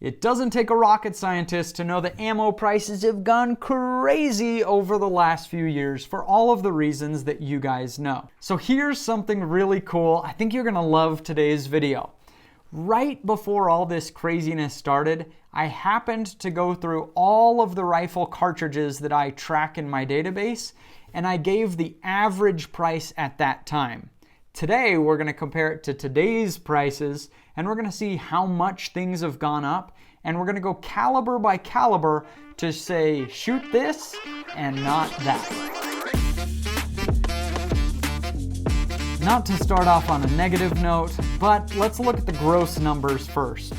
It doesn't take a rocket scientist to know that ammo prices have gone crazy over the last few years for all of the reasons that you guys know. So here's something really cool. I think you're gonna love today's video. Right before all this craziness started, I happened to go through all of the rifle cartridges that I track in my database, and I gave the average price at that time. Today, we're going to compare it to today's prices, and we're going to see how much things have gone up, and we're going to go caliber by caliber to say, shoot this and not that. Not to start off on a negative note, but let's look at the gross numbers first.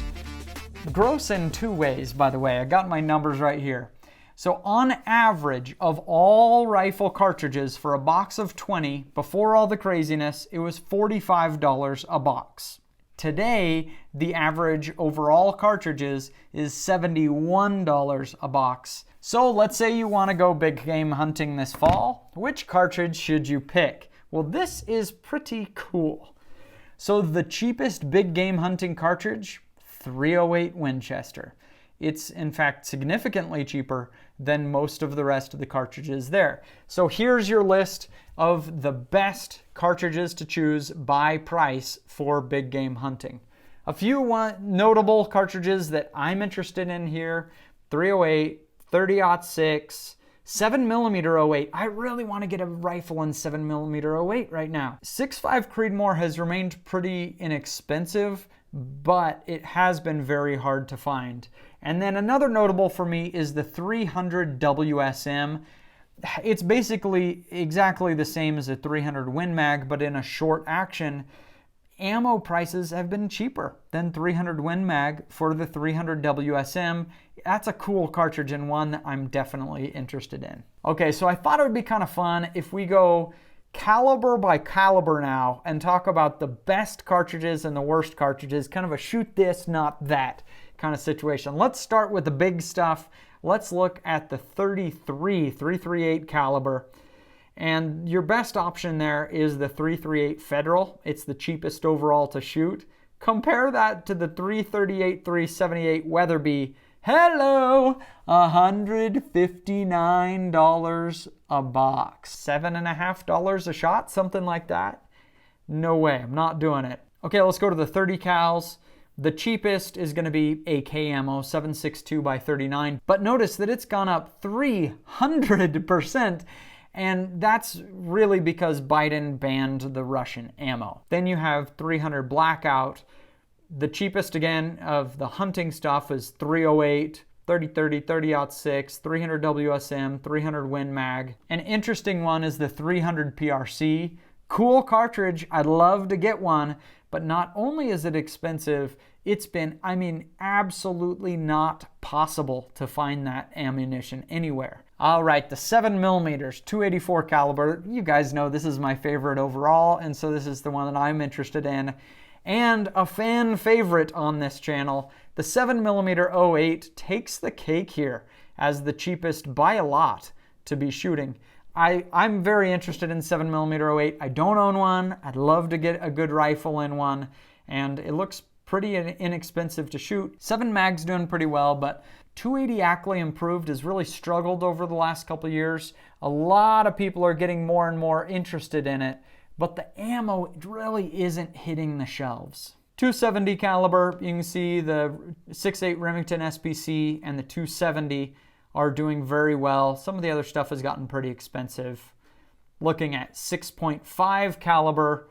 Gross in two ways, by the way. I got my numbers right here. So on average of all rifle cartridges for a box of 20, before all the craziness, it was $45 a box. Today, the average overall cartridges is $71 a box. So let's say you want to go big game hunting this fall. Which cartridge should you pick? Well, this is pretty cool. So the cheapest big game hunting cartridge, 308 Winchester. It's in fact significantly cheaper than most of the rest of the cartridges there. So here's your list of the best cartridges to choose by price for big game hunting. A few notable cartridges that I'm interested in here: 308, 30-06, 7mm 08. I really want to get a rifle in 7mm 08 right now. 6.5 Creedmoor has remained pretty inexpensive, but it has been very hard to find. And then another notable for me is the 300 WSM. It's basically exactly the same as a 300 Win Mag, but in a short action. Ammo prices have been cheaper than 300 Win Mag for the 300 WSM. That's a cool cartridge and one that I'm definitely interested in. Okay, so I thought it would be kind of fun if we go caliber by caliber now and talk about the best cartridges and the worst cartridges, kind of a shoot this, not that kind of situation. Let's start with the big stuff. Let's look at the 338 caliber. And your best option there is the 338 Federal. It's the cheapest overall to shoot. Compare that to the 378 Weatherby. Hello, $159 a box. $7.50 a shot, something like that. No way, I'm not doing it. Okay, let's go to the 30 cals. The cheapest is going to be AK ammo, 7.62 by 39. But notice that it's gone up 300%. And that's really because Biden banned the Russian ammo. Then you have 300 Blackout. The cheapest, again, of the hunting stuff is 308, 30-30, 30-06, 300 WSM, 300 Win Mag. An interesting one is the 300 PRC. Cool cartridge. I'd love to get one. But not only is it expensive, it's been, absolutely not possible to find that ammunition anywhere. All right, the 7mm 284 caliber. You guys know this is my favorite overall, and so this is the one that I'm interested in. And a fan favorite on this channel, the 7mm 08 takes the cake here as the cheapest by a lot to be shooting. I'm very interested in 7mm 08. I don't own one. I'd love to get a good rifle in one, and it looks pretty inexpensive to shoot. 7 Mag's doing pretty well, but 280 Ackley Improved has really struggled over the last couple of years. A lot of people are getting more and more interested in it, but the ammo really isn't hitting the shelves. 270 caliber, you can see the 6.8 Remington SPC and the 270 are doing very well. Some of the other stuff has gotten pretty expensive. Looking at 6.5 caliber,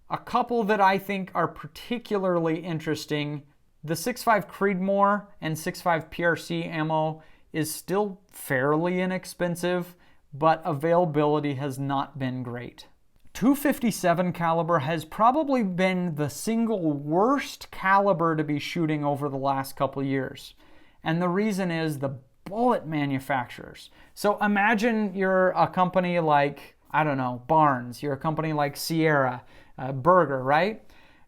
a couple that I think are particularly interesting. The 6.5 Creedmoor and 6.5 PRC ammo is still fairly inexpensive, but availability has not been great. 257 caliber has probably been the single worst caliber to be shooting over the last couple years. And the reason is the bullet manufacturers. So imagine you're a company like, Barnes. You're a company like Sierra, Berger, right?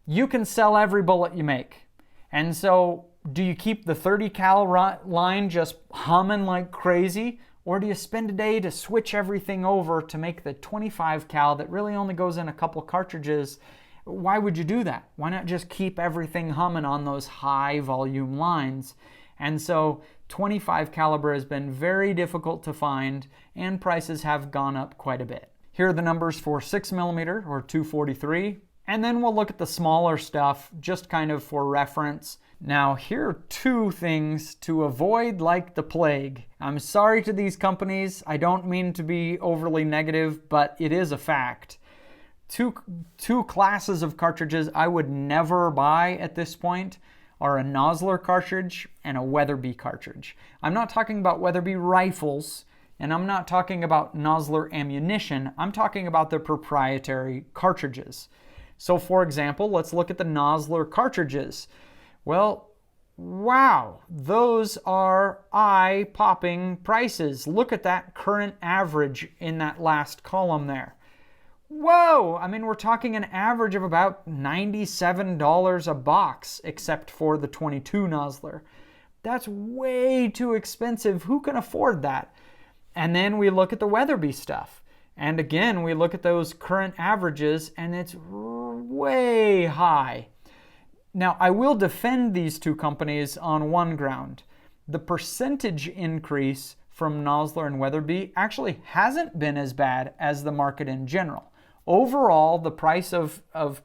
You can sell every bullet you make. And so do you keep the 30 cal line just humming like crazy? Or do you spend a day to switch everything over to make the 25 cal that really only goes in a couple cartridges Why would you do that? Why not just keep everything humming on those high volume lines? And so 25 caliber has been very difficult to find, and prices have gone up quite a bit. Here are the numbers for 6mm or 243. And then we'll look at the smaller stuff just kind of for reference. Now, here are two things to avoid like the plague. I'm sorry to these companies. I don't mean to be overly negative, but it is a fact. Two classes of cartridges I would never buy at this point are a Nosler cartridge and a Weatherby cartridge. I'm not talking about Weatherby rifles, and I'm not talking about Nosler ammunition. I'm talking about the proprietary cartridges. So for example, let's look at the Nosler cartridges. Well, wow, those are eye-popping prices. Look at that current average in that last column there. Whoa, I mean, we're talking an average of about $97 a box, except for the 22 Nosler. That's way too expensive. Who can afford that? And then we look at the Weatherby stuff. And again, we look at those current averages, and it's way high. Now, I will defend these two companies on one ground. The percentage increase from Nosler and Weatherby actually hasn't been as bad as the market in general. Overall, the price of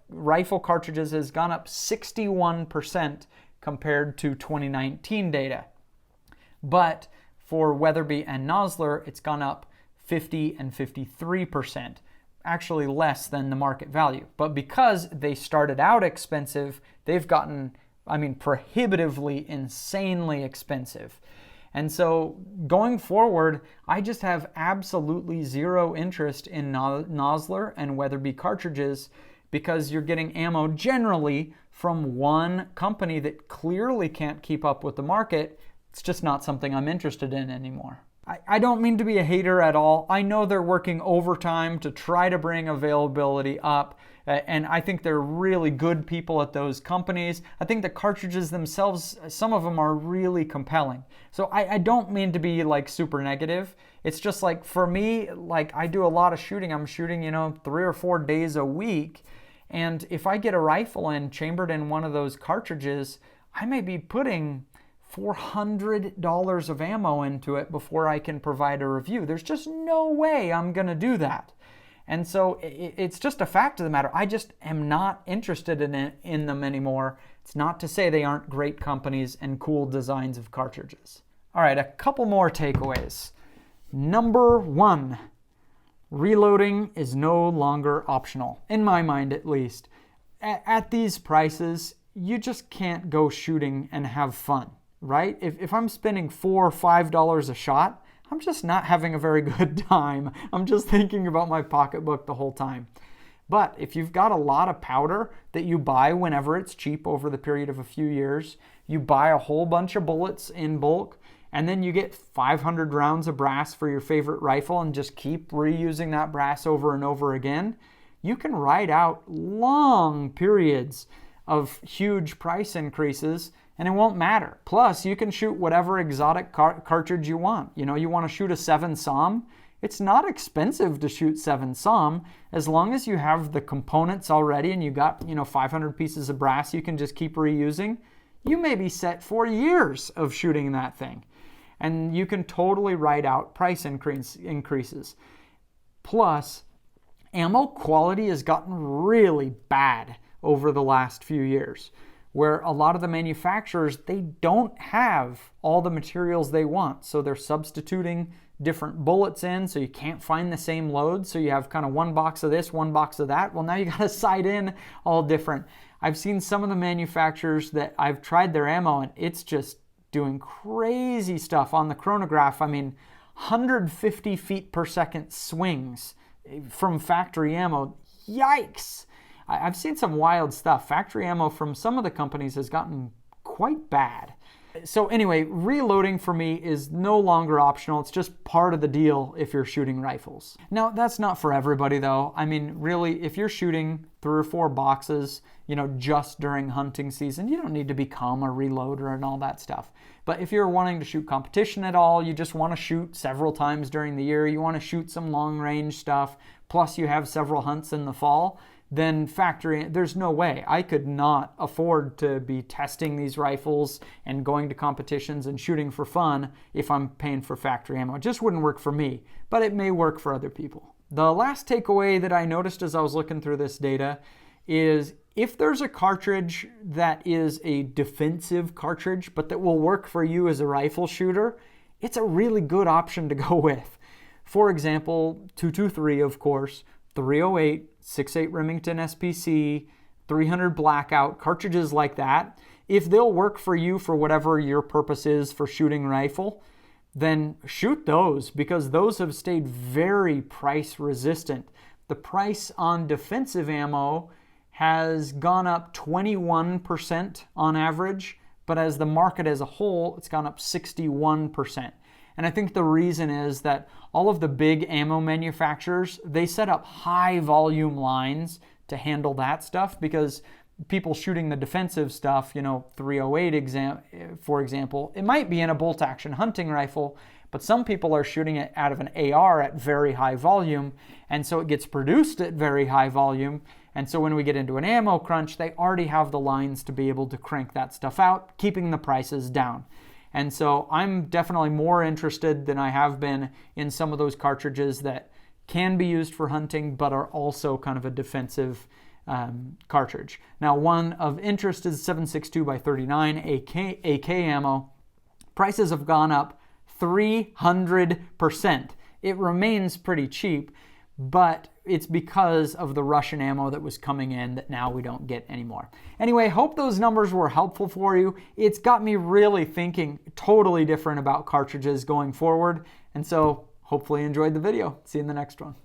rifle cartridges has gone up 61% compared to 2019 data. But for Weatherby and Nosler, it's gone up 50 and 53%, actually less than the market value. But because they started out expensive, they've gotten, prohibitively, insanely expensive. And so going forward, I just have absolutely zero interest in Nosler and Weatherby cartridges because you're getting ammo generally from one company that clearly can't keep up with the market. It's just not something I'm interested in anymore. I don't mean to be a hater at all. I know they're working overtime to try to bring availability up, and I think they're really good people at those companies. I think the cartridges themselves, some of them are really compelling. So I don't mean to be like super negative. It's just like for me, like I do a lot of shooting. I'm shooting, 3 or 4 days a week. And if I get a rifle in chambered in one of those cartridges, I may be putting $400 of ammo into it before I can provide a review. There's just no way I'm going to do that. And so it's just a fact of the matter. I just am not interested in them anymore. It's not to say they aren't great companies and cool designs of cartridges. All right, a couple more takeaways. Number 1, reloading is no longer optional, in my mind at least. At these prices, you just can't go shooting and have fun. Right? If I'm spending $4 or $5 a shot, I'm just not having a very good time. I'm just thinking about my pocketbook the whole time. But if you've got a lot of powder that you buy whenever it's cheap over the period of a few years, you buy a whole bunch of bullets in bulk, and then you get 500 rounds of brass for your favorite rifle and just keep reusing that brass over and over again, you can ride out long periods of huge price increases and it won't matter. Plus, you can shoot whatever exotic cartridge you want. You want to shoot a 7 SAUM. It's not expensive to shoot 7 SAUM as long as you have the components already and you got 500 pieces of brass you can just keep reusing. You may be set for years of shooting that thing, and you can totally ride out price increases. Plus, ammo quality has gotten really bad over the last few years, where a lot of the manufacturers, they don't have all the materials they want. So they're substituting different bullets in, so you can't find the same load. So you have kind of one box of this, one box of that. Well, now you got to sight in all different. I've seen some of the manufacturers that I've tried their ammo, and it's just doing crazy stuff on the chronograph. 150 feet per second swings from factory ammo. Yikes! I've seen some wild stuff. Factory ammo from some of the companies has gotten quite bad. So anyway, reloading for me is no longer optional. It's just part of the deal if you're shooting rifles. Now, that's not for everybody though. Really, if you're shooting 3 or 4 boxes, just during hunting season, you don't need to become a reloader and all that stuff. But if you're wanting to shoot competition at all, you just want to shoot several times during the year, you want to shoot some long range stuff, plus you have several hunts in the fall, then factory, there's no way. I could not afford to be testing these rifles and going to competitions and shooting for fun if I'm paying for factory ammo. It just wouldn't work for me, but it may work for other people. The last takeaway that I noticed as I was looking through this data is if there's a cartridge that is a defensive cartridge, but that will work for you as a rifle shooter, it's a really good option to go with. For example, 223, of course, 308, 6.8 Remington SPC, 300 Blackout, cartridges like that. If they'll work for you for whatever your purpose is for shooting rifle, then shoot those, because those have stayed very price resistant. The price on defensive ammo has gone up 21% on average, but as the market as a whole, it's gone up 61%. And I think the reason is that all of the big ammo manufacturers, they set up high volume lines to handle that stuff, because people shooting the defensive stuff, 308 for example, it might be in a bolt action hunting rifle, but some people are shooting it out of an AR at very high volume, and so it gets produced at very high volume. And so when we get into an ammo crunch, they already have the lines to be able to crank that stuff out, keeping the prices down. And so I'm definitely more interested than I have been in some of those cartridges that can be used for hunting, but are also kind of a defensive cartridge. Now, one of interest is 7.62x39 AK ammo. Prices have gone up 300%. It remains pretty cheap, but it's because of the Russian ammo that was coming in that now we don't get anymore. Anyway, hope those numbers were helpful for you. It's got me really thinking totally different about cartridges going forward, and so hopefully you enjoyed the video. See you in the next one.